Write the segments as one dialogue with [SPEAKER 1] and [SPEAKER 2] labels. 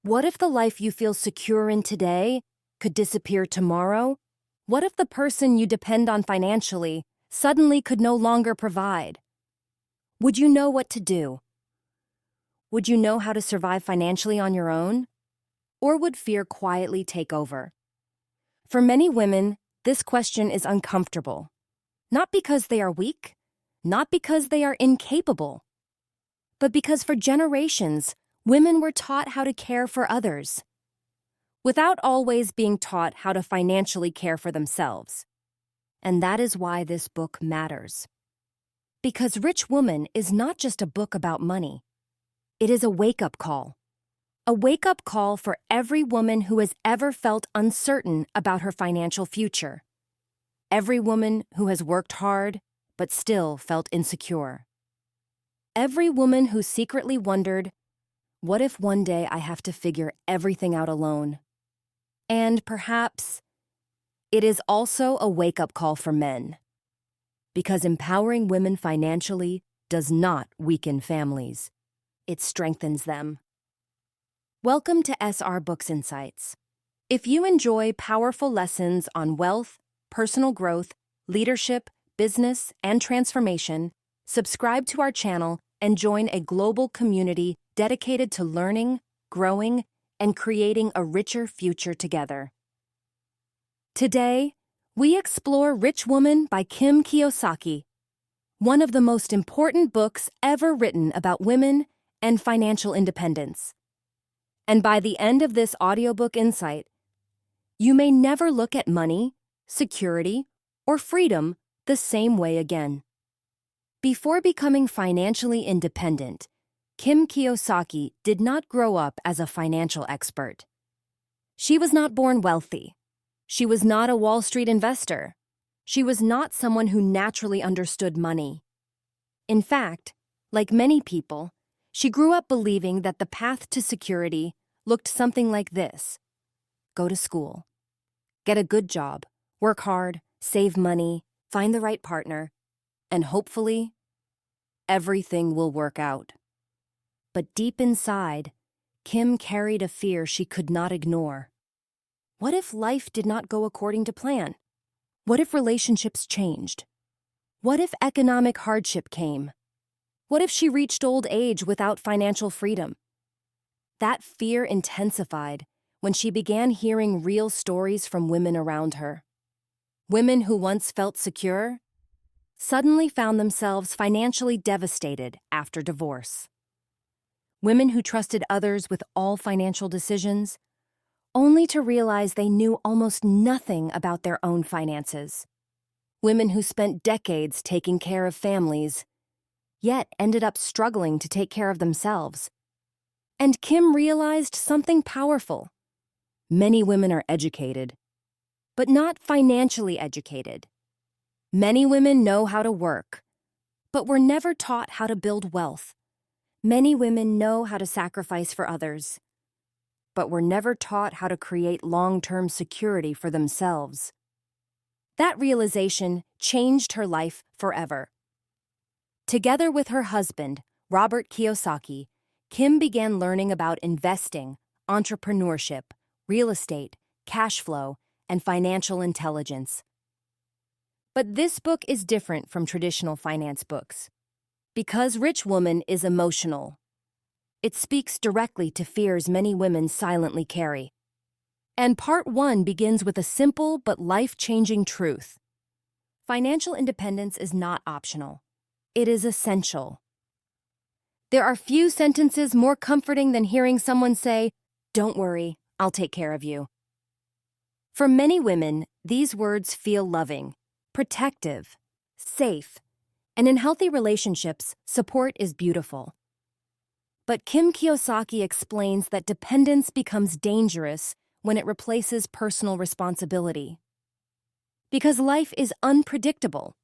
[SPEAKER 1] What if the life you feel secure in today could disappear tomorrow? What if the person you depend on financially suddenly could no longer provide? Would you know what to do? Would you know how to survive financially on your own? Or would fear quietly take over? For many women, this question is uncomfortable. Not because they are weak, not because they are incapable, but because for generations, women were taught how to care for others, without always being taught how to financially care for themselves. And that is why this book matters. Because Rich Woman is not just a book about money. It is a wake-up call. A wake-up call for every woman who has ever felt uncertain about her financial future. Every woman who has worked hard but still felt insecure. Every woman who secretly wondered, what if one day I have to figure everything out alone? And perhaps it is also a wake-up call for men. Because empowering women financially does not weaken families. It strengthens them. Welcome to SR Books Insights. If you enjoy powerful lessons on wealth, personal growth, leadership, business, and transformation, subscribe to our channel and join a global community dedicated to learning, growing, and creating a richer future together. Today, we explore Rich Woman by Kim Kiyosaki, one of the most important books ever written about women and financial independence. And by the end of this audiobook insight, you may never look at money, security, or freedom the same way again. Before becoming financially independent, Kim Kiyosaki did not grow up as a financial expert. She was not born wealthy. She was not a Wall Street investor. She was not someone who naturally understood money. In fact, like many people, she grew up believing that the path to security looked something like this: go to school, get a good job, work hard, save money, find the right partner, and hopefully, everything will work out. But deep inside, Kim carried a fear she could not ignore. What if life did not go according to plan? What if relationships changed? What if economic hardship came? What if she reached old age without financial freedom? That fear intensified when she began hearing real stories from women around her. Women who once felt secure suddenly found themselves financially devastated after divorce. Women who trusted others with all financial decisions, only to realize they knew almost nothing about their own finances. Women who spent decades taking care of families, yet ended up struggling to take care of themselves. And Kim realized something powerful. Many women are educated, but not financially educated. Many women know how to work, but were never taught how to build wealth. Many women know how to sacrifice for others, but were never taught how to create long-term security for themselves. That realization changed her life forever. Together with her husband, Robert Kiyosaki, Kim began learning about investing, entrepreneurship, real estate, cash flow, and financial intelligence. But this book is different from traditional finance books. Because Rich Woman is emotional. It speaks directly to fears many women silently carry. And part 1 begins with a simple but life-changing truth. Financial independence is not optional. It is essential. There are few sentences more comforting than hearing someone say, "Don't worry, I'll take care of you." For many women, these words feel loving, protective, safe, and in healthy relationships, support is beautiful. But Kim Kiyosaki explains that dependence becomes dangerous when it replaces personal responsibility. Because life is unpredictable,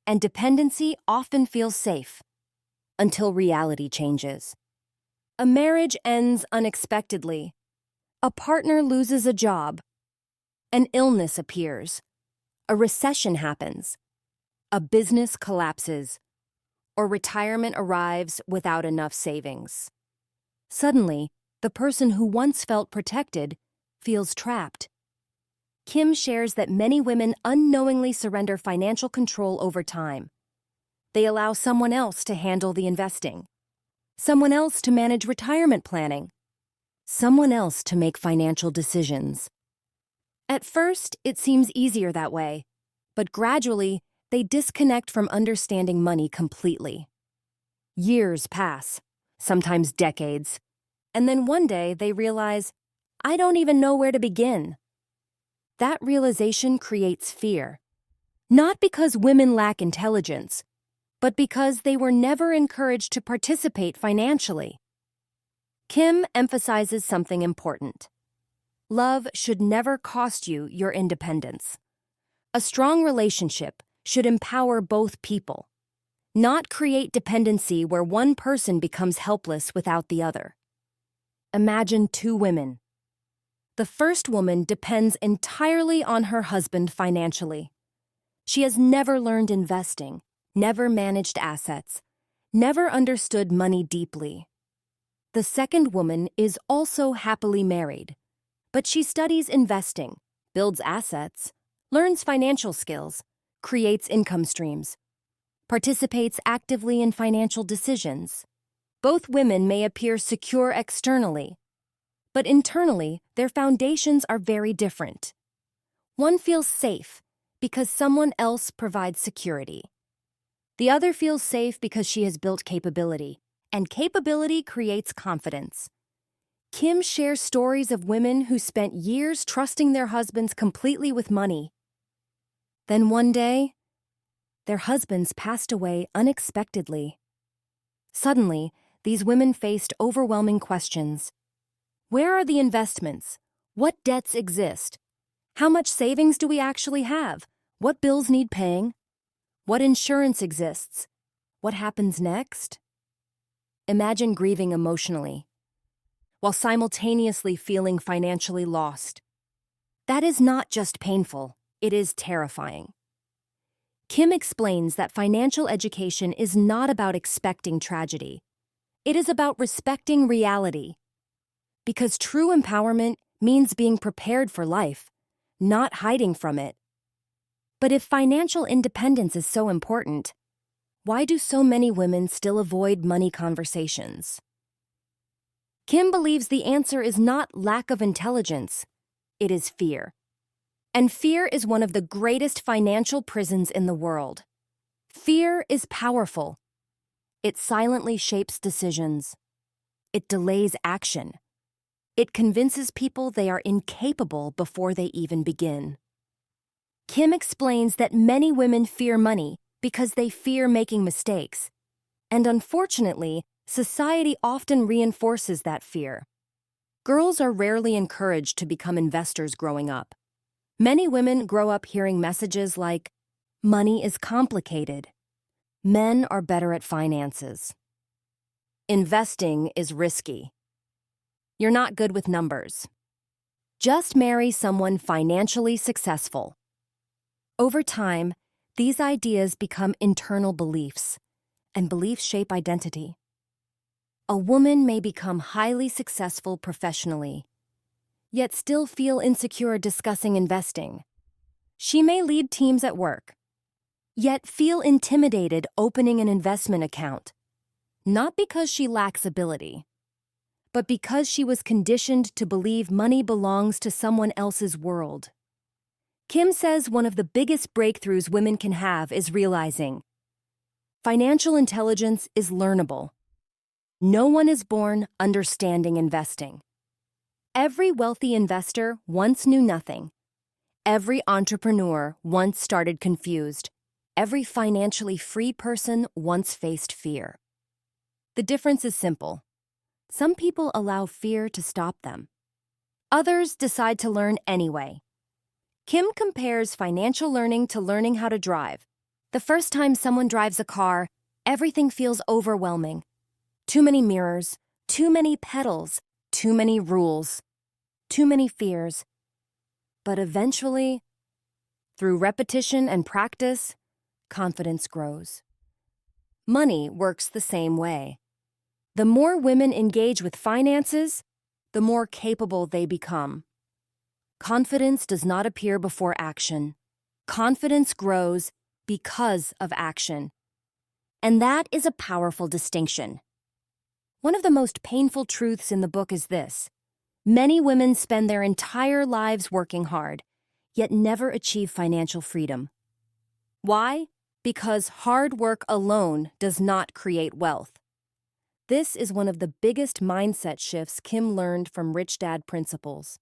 [SPEAKER 1] and dependency often feels safe, until reality changes. A marriage ends unexpectedly. A partner loses a job. An illness appears. A recession happens. A business collapses. Or retirement arrives without enough savings. Suddenly, The person who once felt protected feels trapped. Kim shares that many women unknowingly surrender financial control over time. They allow someone else to handle the investing, someone else to manage retirement planning, someone else to make financial decisions. At first, it seems easier that way, but gradually, they disconnect from understanding money completely. Years pass, sometimes decades, and then one day they realize, I don't even know where to begin. That realization creates fear, not because women lack intelligence, but because they were never encouraged to participate financially. Kim emphasizes something important. Love should never cost you your independence. A strong relationship should empower both people, not create dependency where one person becomes helpless without the other. Imagine two women. The first woman depends entirely on her husband financially. She has never learned investing, never managed assets, never understood money deeply. The second woman is also happily married, but she studies investing, builds assets, learns financial skills, creates income streams, participates actively in financial decisions. Both women may appear secure externally, but internally, their foundations are very different. One feels safe because someone else provides security. The other feels safe because she has built capability, and capability creates confidence. Kim shares stories of women who spent years trusting their husbands completely with money. Then one day, their husbands passed away unexpectedly. Suddenly, these women faced overwhelming questions. Where are the investments? What debts exist? How much savings do we actually have? What bills need paying? What insurance exists? What happens next? Imagine grieving emotionally, while simultaneously feeling financially lost. That is not just painful, it is terrifying. Kim explains that financial education is not about expecting tragedy. It is about respecting reality. Because true empowerment means being prepared for life, not hiding from it. But if financial independence is so important, why do so many women still avoid money conversations? Kim believes the answer is not lack of intelligence, it is fear. And fear is one of the greatest financial prisons in the world. Fear is powerful. It silently shapes decisions. It delays action. It convinces people they are incapable before they even begin. Kim explains that many women fear money because they fear making mistakes. And unfortunately, society often reinforces that fear. Girls are rarely encouraged to become investors growing up. Many women grow up hearing messages like, money is complicated. Men are better at finances. Investing is risky. You're not good with numbers. Just marry someone financially successful. Over time, these ideas become internal beliefs, and beliefs shape identity. A woman may become highly successful professionally, yet still feel insecure discussing investing. She may lead teams at work, yet feel intimidated opening an investment account, not because she lacks ability, but because she was conditioned to believe money belongs to someone else's world. Kim says one of the biggest breakthroughs women can have is realizing financial intelligence is learnable. No one is born understanding investing. Every wealthy investor once knew nothing. Every entrepreneur once started confused. Every financially free person once faced fear. The difference is simple. Some people allow fear to stop them. Others decide to learn anyway. Kim compares financial learning to learning how to drive. The first time someone drives a car, everything feels overwhelming. Too many mirrors, too many pedals, too many rules, too many fears. But eventually, through repetition and practice, confidence grows. Money works the same way. The more women engage with finances, the more capable they become. Confidence does not appear before action. Confidence grows because of action. And that is a powerful distinction. One of the most painful truths in the book is this: many women spend their entire lives working hard, yet never achieve financial freedom. Why? Because hard work alone does not create wealth. This is one of the biggest mindset shifts Kim learned from Rich Dad Principles.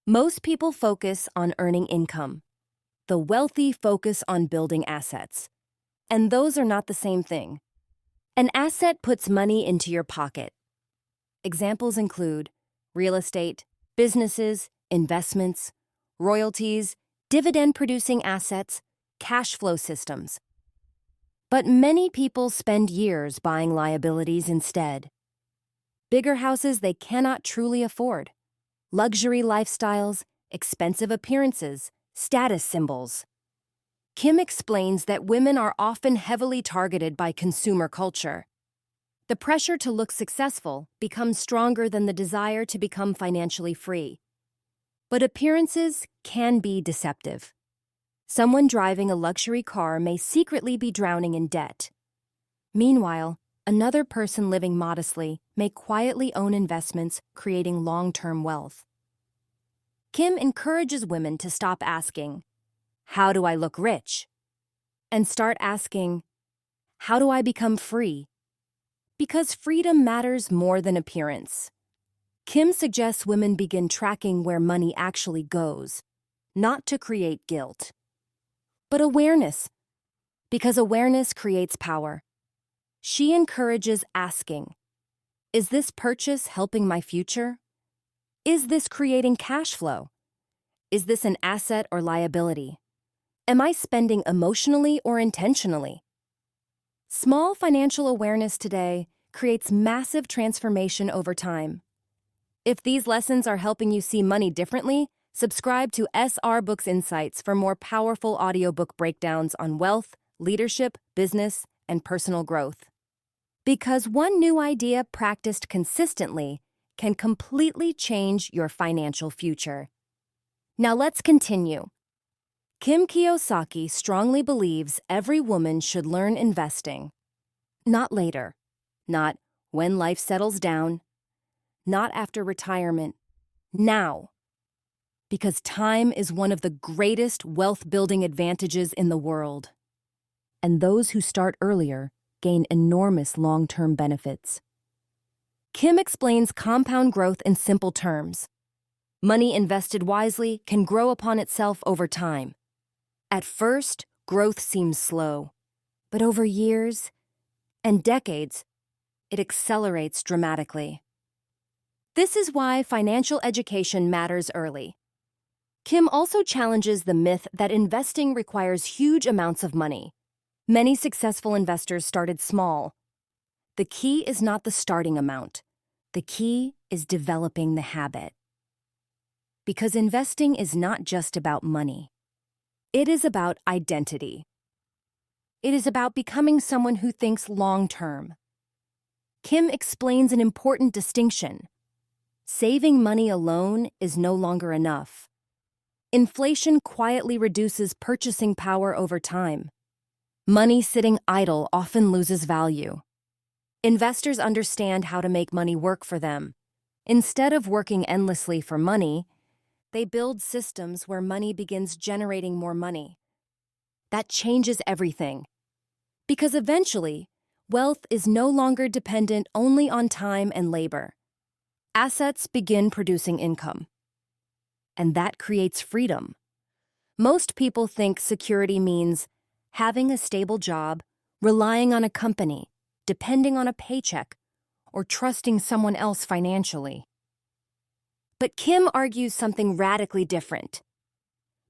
[SPEAKER 1] Most people focus on earning income. The wealthy focus on building assets. And those are not the same thing. An asset puts money into your pocket. Examples include real estate, businesses, investments, royalties, dividend-producing assets, cash flow systems. But many people spend years buying liabilities instead. Bigger houses they cannot truly afford, luxury lifestyles, expensive appearances, status symbols. Kim explains that women are often heavily targeted by consumer culture. The pressure to look successful becomes stronger than the desire to become financially free. But appearances can be deceptive. Someone driving a luxury car may secretly be drowning in debt. Meanwhile, another person living modestly may quietly own investments, creating long-term wealth. Kim encourages women to stop asking, "How do I look rich?" and start asking, "How do I become free?" Because freedom matters more than appearance. Kim suggests women begin tracking where money actually goes, not to create guilt, but awareness, because awareness creates power. She encourages asking, "Is this purchase helping my future? Is this creating cash flow? Is this an asset or liability? Am I spending emotionally or intentionally?" Small financial awareness today creates massive transformation over time. If these lessons are helping you see money differently, subscribe to SR Books Insights for more powerful audiobook breakdowns on wealth, leadership, business, and personal growth. Because one new idea practiced consistently can completely change your financial future. Now let's continue. Kim Kiyosaki strongly believes every woman should learn investing. Not later, not when life settles down, not after retirement, now. Because time is one of the greatest wealth-building advantages in the world. And those who start earlier gain enormous long-term benefits. Kim explains compound growth in simple terms. Money invested wisely can grow upon itself over time. At first, growth seems slow, but over years and decades, it accelerates dramatically. This is why financial education matters early. Kim also challenges the myth that investing requires huge amounts of money. Many successful investors started small. The key is not the starting amount. The key is developing the habit. Because investing is not just about money. It is about identity. It is about becoming someone who thinks long-term. Kim explains an important distinction. Saving money alone is no longer enough. Inflation quietly reduces purchasing power over time. Money sitting idle often loses value. Investors understand how to make money work for them. Instead of working endlessly for money, they build systems where money begins generating more money. That changes everything. Because eventually, wealth is no longer dependent only on time and labor. Assets begin producing income. And that creates freedom. Most people think security means having a stable job, relying on a company, depending on a paycheck, or trusting someone else financially. But Kim argues something radically different.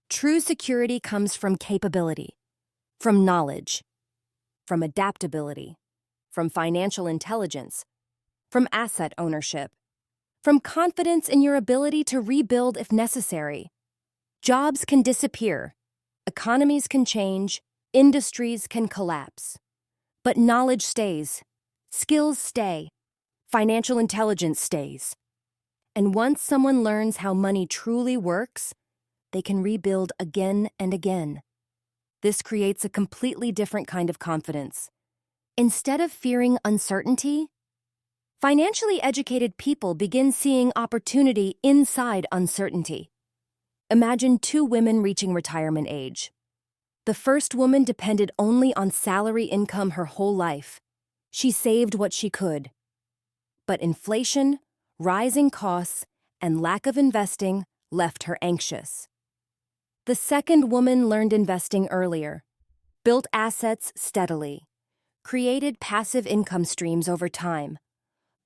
[SPEAKER 1] True security comes from capability, from knowledge, from adaptability, from financial intelligence, from asset ownership, from confidence in your ability to rebuild if necessary. Jobs can disappear, economies can change, industries can collapse. But knowledge stays, skills stay, financial intelligence stays. And once someone learns how money truly works, they can rebuild again and again. This creates a completely different kind of confidence. Instead of fearing uncertainty, financially educated people begin seeing opportunity inside uncertainty. Imagine two women reaching retirement age. The first woman depended only on salary income her whole life. She saved what she could. But inflation, rising costs, and lack of investing left her anxious. The second woman learned investing earlier, built assets steadily, created passive income streams over time.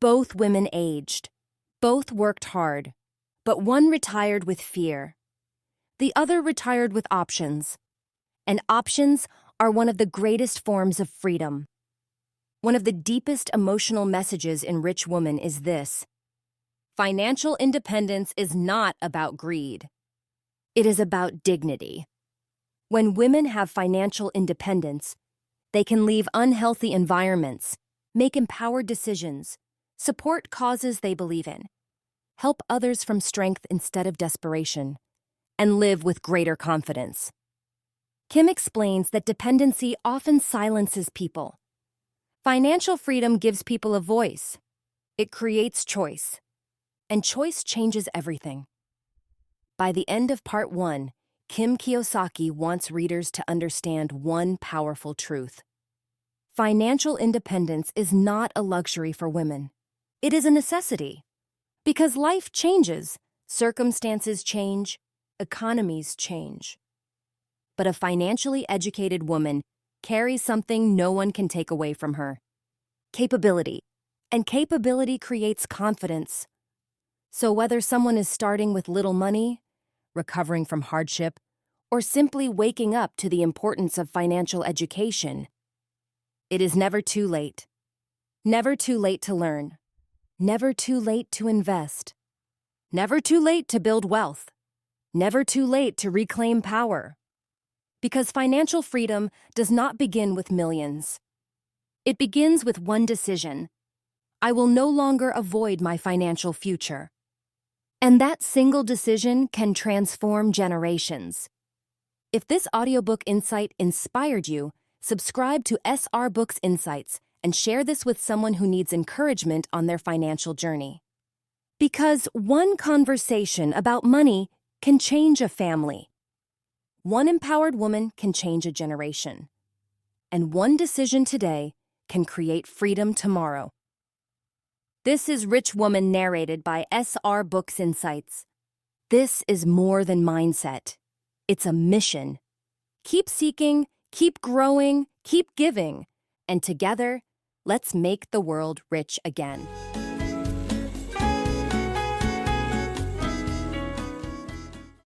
[SPEAKER 1] Both women aged. Both worked hard. But one retired with fear. The other retired with options. And options are one of the greatest forms of freedom. One of the deepest emotional messages in Rich Woman is this: financial independence is not about greed. It is about dignity. When women have financial independence, they can leave unhealthy environments, make empowered decisions, support causes they believe in, help others from strength instead of desperation, and live with greater confidence. Kim explains that dependency often silences people. Financial freedom gives people a voice. It creates choice. And choice changes everything. By the end of part 1, Kim Kiyosaki wants readers to understand one powerful truth. Financial independence is not a luxury for women. It is a necessity. Because life changes, circumstances change, economies change. But a financially educated woman carries something no one can take away from her: capability. And capability creates confidence. So whether someone is starting with little money, recovering from hardship, or simply waking up to the importance of financial education, it is never too late. Never too late to learn. Never too late to invest. Never too late to build wealth. Never too late to reclaim power. Because financial freedom does not begin with millions. It begins with one decision: I will no longer avoid my financial future. And that single decision can transform generations. If this audiobook insight inspired you, subscribe to SR Books Insights and share this with someone who needs encouragement on their financial journey. Because one conversation about money can change a family. One empowered woman can change a generation. And one decision today can create freedom tomorrow. This is Rich Woman, narrated by SR Books Insights. This is more than mindset. It's a mission. Keep seeking, keep growing, keep giving, and together, let's make the world rich again.